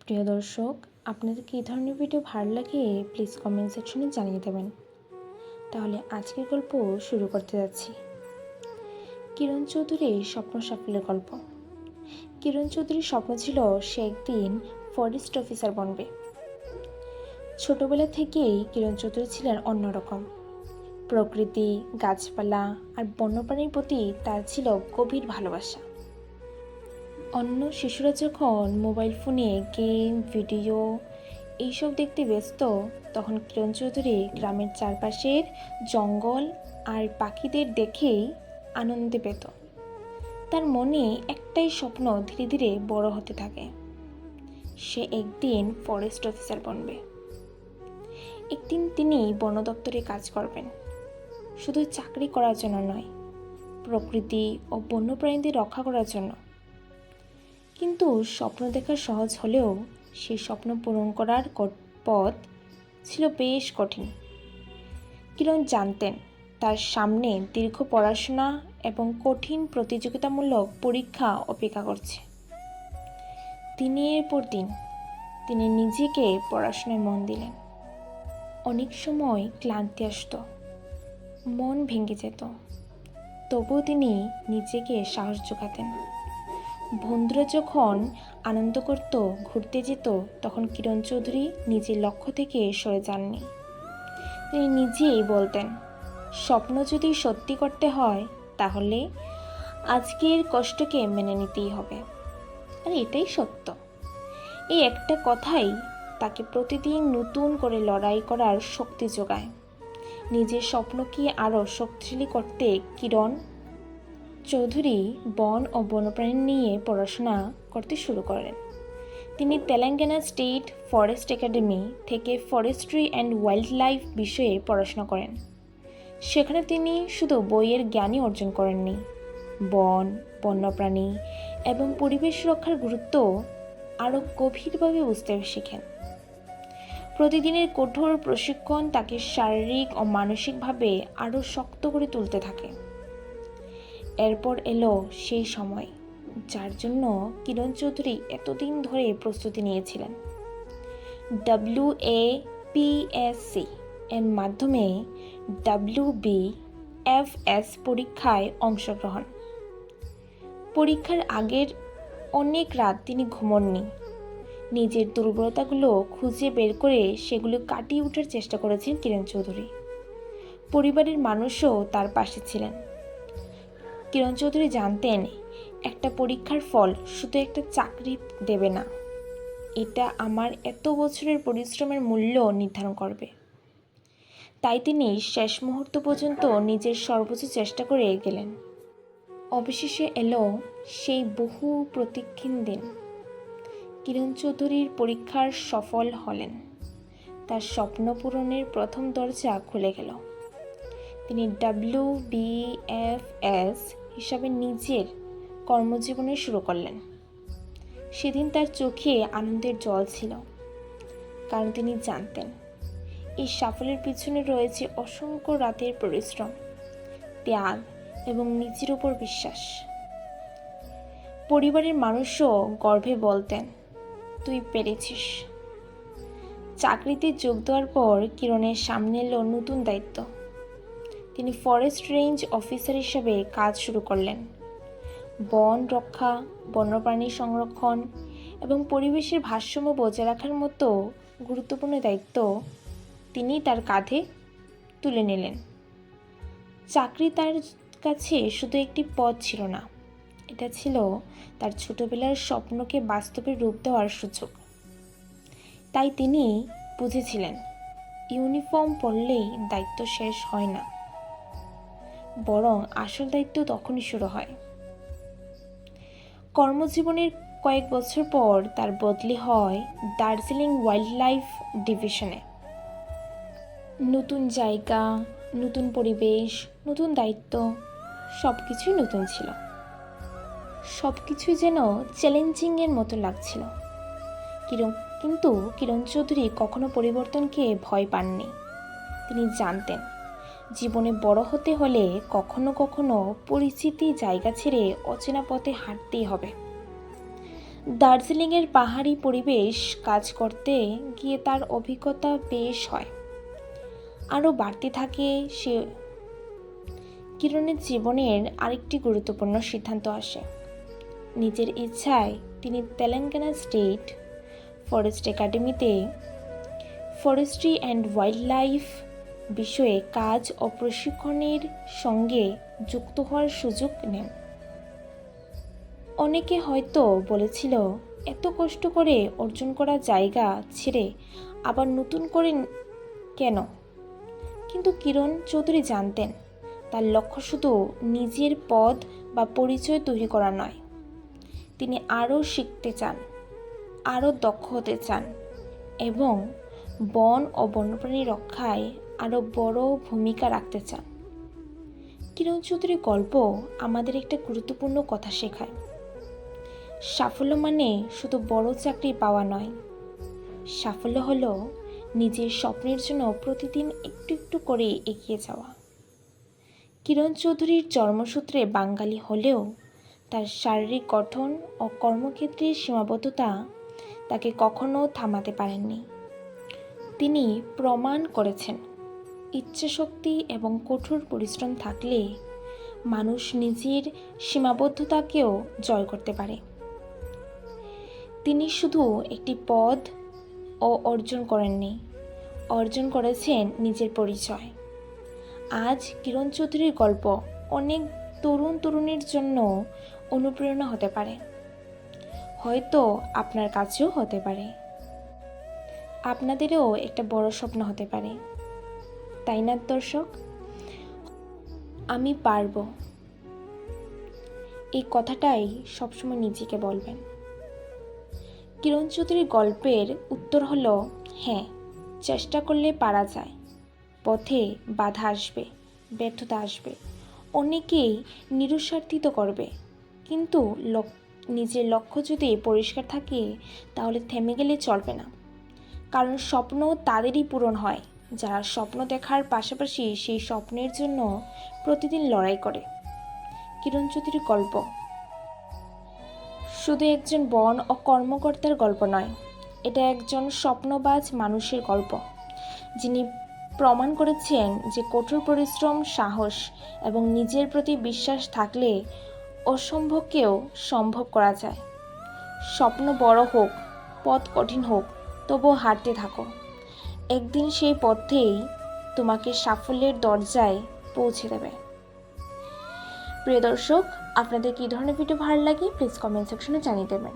প্রিয় দর্শক, আপনাদের কী ধরনের ভিডিও ভালো লাগে প্লিজ কমেন্ট সেকশনে জানিয়ে দেবেন। তাহলে আজকের গল্প শুরু করতে যাচ্ছি। কিরণ চৌধুরীর স্বপ্ন সাফল্যের গল্প। কিরণ চৌধুরীর স্বপ্ন ছিল সে একদিন ফরেস্ট অফিসার বনবে। ছোটবেলা থেকেই কিরণ চৌধুরী ছিলেন অন্যরকম। প্রকৃতি, গাছপালা আর বন্যপ্রাণীর প্রতি তার ছিল গভীর ভালোবাসা। অন্য শিশুরা যখন মোবাইল ফোনে গেম, ভিডিও এইসব দেখতে ব্যস্ত, তখন কিরণ চৌধুরী গ্রামের চারপাশের জঙ্গল আর পাখিদের দেখেই আনন্দ পেত। তার মনে একটাই স্বপ্ন ধীরে ধীরে বড় হতে থাকে। সে একদিন ফরেস্ট অফিসার বনবে। একদিন তিনি বন দপ্তরে কাজ করবেন, শুধু চাকরি করার জন্য নয়, প্রকৃতি ও বন্যপ্রাণীদের রক্ষা করার জন্য। কিন্তু স্বপ্ন দেখা সহজ হলেও সেই স্বপ্ন পূরণ করার পথ ছিল বেশ কঠিন। কিরণ জানতেন তার সামনে দীর্ঘ পড়াশোনা এবং কঠিন প্রতিযোগিতামূলক পরীক্ষা অপেক্ষা করছে। দিনের পর দিন তিনি নিজেকে পড়াশোনায় মন দিলেন। অনেক সময় ক্লান্তি আসত, মন ভেঙে যেত, তবুও তিনি নিজেকে সাহস জোগাতেন। বন্ধুরা যখন আনন্দ করত, ঘুরতে যেত, তখন কিরণ চৌধুরী নিজের লক্ষ্য থেকে সরে যাননি। তিনি নিজেই বলতেন, স্বপ্ন যদি সত্যি করতে হয় তাহলে আজকের কষ্টকে মেনে নিতেই হবে। আর এটাই সত্য। এই একটা কথাই তাকে প্রতিদিন নতুন করে লড়াই করার শক্তি যোগায়। নিজের স্বপ্নকে আরও শক্তিশালী করতে কিরণ চৌধুরী বন ও বন্যপ্রাণী নিয়ে পড়াশোনা করতে শুরু করেন। তিনি তেলেঙ্গানা স্টেট ফরেস্ট একাডেমি থেকে ফরেস্ট্রি অ্যান্ড ওয়াইল্ড লাইফ বিষয়ে পড়াশোনা করেন। সেখানে তিনি শুধু বইয়ের জ্ঞানই অর্জন করেননি, বন, বন্যপ্রাণী এবং পরিবেশ রক্ষার গুরুত্ব আরও গভীরভাবে বুঝতে শিখেন। প্রতিদিনের কঠোর প্রশিক্ষণ তাকে শারীরিক ও মানসিকভাবে আরও শক্ত করে তুলতে থাকে। এরপর এলো সেই সময় যার জন্য কিরণ চৌধুরী এতদিন ধরে প্রস্তুতি নিয়েছিলেন। WAPSC এর মাধ্যমে WBFS পরীক্ষায় অংশগ্রহণ। পরীক্ষার আগের অনেক রাত তিনি ঘুমননি। নিজের দুর্বলতাগুলো খুঁজে বের করে সেগুলো কাটিয়ে ওঠার চেষ্টা করেছেন কিরণ চৌধুরী। পরিবারের মানুষও তার পাশে ছিলেন। কিরণ চৌধুরী জানতেন একটা পরীক্ষার ফল শুধু একটা চাকরি দেবে না, এটা আমার এত বছরের পরিশ্রমের মূল্য নির্ধারণ করবে। তাই তিনি শেষ মুহূর্ত পর্যন্ত নিজের সর্বোচ্চ চেষ্টা করে গেলেন। অবশেষে এলো সেই বহু প্রতীক্ষিত দিন। কিরণ চৌধুরীর পরীক্ষার সফল হলেন। তার স্বপ্ন পূরণের প্রথম দরজা খুলে গেল। তিনি WBFS হিসাবে নিজের কর্মজীবনে শুরু করলেন। সেদিন তার চোখে আনন্দের জল ছিল, কারণ তিনি জানতেন এই সাফল্যের পিছনে রয়েছে অসংখ্য রাতের পরিশ্রম, ত্যাগ এবং নিজের উপর বিশ্বাস। পরিবারের মানুষও গর্বে বলতেন, তুই পেরেছিস। চাকরিতে যোগ দেওয়ার পর কিরণের সামনে এলো নতুন দায়িত্ব। তিনি ফরেস্ট রেঞ্জ অফিসার হিসেবে কাজ শুরু করলেন। বন রক্ষা, বন্যপ্রাণী সংরক্ষণ এবং পরিবেশের ভারসাম্য বজায় রাখার মতো গুরুত্বপূর্ণ দায়িত্ব তিনি তার কাঁধে তুলে নিলেন। চাকরি তার কাছে শুধু একটি পদ ছিল না, এটা ছিল তার ছোটবেলার স্বপ্নকে বাস্তবে রূপ দেওয়ার সুযোগ। তাই তিনি বুঝেছিলেন ইউনিফর্ম পরলেই দায়িত্ব শেষ হয় না, বরং আসল দায়িত্ব তখনই শুরু হয়। কর্মজীবনের কয়েক বছর পর তার বদলি হয় দার্জিলিং ওয়াইল্ড লাইফ ডিভিশনে। নতুন জায়গা, নতুন পরিবেশ, নতুন দায়িত্ব, সব কিছুই নতুন ছিল। সব কিছুই যেন চ্যালেঞ্জিংয়ের মতো লাগছিল। কিন্তু কিরণ চৌধুরী কখনো পরিবর্তনকে ভয় পাননি। তিনি জানতেন জীবনে বড় হতে হলে কখনো কখনো পরিচিতি জায়গা ছেড়ে অচেনা পথে হাঁটতেই হবে। দার্জিলিংয়ের পাহাড়ি পরিবেশ কাজ করতে গিয়ে তার অভিজ্ঞতা বেশ হয়, আরও বাড়তে থাকে সে। কিরণের জীবনের আরেকটি গুরুত্বপূর্ণ সিদ্ধান্ত আসে। নিজের ইচ্ছায় তিনি তেলেঙ্গানা স্টেট ফরেস্ট একাডেমিতে ফরেস্ট্রি অ্যান্ড ওয়াইল্ড লাইফ বিষয়ে কাজ ও প্রশিক্ষণের সঙ্গে যুক্ত হওয়ার সুযোগ নেন। অনেকে হয়তো বলেছিল, এত কষ্ট করে অর্জন করা জায়গা ছেড়ে আবার নতুন করে কেন? কিন্তু কিরণ চৌধুরী জানতেন, তার লক্ষ্য শুধু নিজের পদ বা পরিচয় তৈরি করা নয়। তিনি আরও শিখতে চান, আরও দক্ষ হতে চান এবং বন ও বন্যপ্রাণী রক্ষায় আরও বড় ভূমিকা রাখতে চান। কিরণ চৌধুরীর গল্প আমাদের একটা গুরুত্বপূর্ণ কথা শেখায়। সাফল্য মানে শুধু বড় চাকরি পাওয়া নয়, সাফল্য হলো নিজের স্বপ্নের জন্য প্রতিদিন একটু একটু করে এগিয়ে যাওয়া। কিরণ চৌধুরীর জন্মসূত্রে বাঙালি হলেও তার শারীরিক গঠন ও কর্মক্ষেত্রের সীমাবদ্ধতা তাকে কখনো থামাতে পারেননি। তিনি প্রমাণ করেছেন, ইচ্ছাশক্তি এবং কঠোর পরিশ্রম থাকলে মানুষ নিজের সীমাবদ্ধতাকেও জয় করতে পারে। তিনি শুধু একটি পদ অর্জন করেননি, অর্জন করেছেন নিজের পরিচয়। আজ কিরণ চৌধুরীর গল্প অনেক তরুণীর জন্য অনুপ্রেরণা হতে পারে, হয়তো আপনার কাছেও হতে পারে। আপনাদেরও একটা বড় স্বপ্ন হতে পারে, তাই না দর্শক? আমি পারবো, এই কথাটাই সবসময় নিজেকে বলবেন। কিরণ চৌধুরীর গল্পের উত্তর হলো হ্যাঁ, চেষ্টা করলে পারা যায়। পথে বাধা আসবে, ব্যর্থতা আসবে, অনেকেই নিরুৎসাহিত করবে, কিন্তু নিজের লক্ষ্য যদি পরিষ্কার থাকে তাহলে থেমে গেলে চলবে না। কারণ স্বপ্ন তাদেরই পূরণ হয় যারা স্বপ্ন দেখার পাশাপাশি সেই স্বপ্নের জন্য প্রতিদিন লড়াই করে। কিরণ চৌধুরীর গল্প শুধু একজন বন ও কর্মকর্তার গল্প নয়, এটা একজন স্বপ্নবাজ মানুষের গল্প, যিনি প্রমাণ করেছেন যে কঠোর পরিশ্রম, সাহস এবং নিজের প্রতি বিশ্বাস থাকলে অসম্ভবকেও সম্ভব করা যায়। স্বপ্ন বড় হোক, পথ কঠিন হোক, তবুও হাঁটতে থাকো। একদিন সেই পথেই তোমাকে সাফল্যের দরজায় পৌঁছে দেবে। প্রিয় দর্শক, আপনাদের কী ধরনের ভিডিও ভালো লাগে প্লিজ কমেন্ট সেকশনে জানিয়ে দেবেন।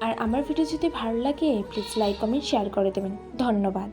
আর আমার ভিডিও যদি ভালো লাগে প্লিজ লাইক, কমেন্ট, শেয়ার করে দেবেন। ধন্যবাদ।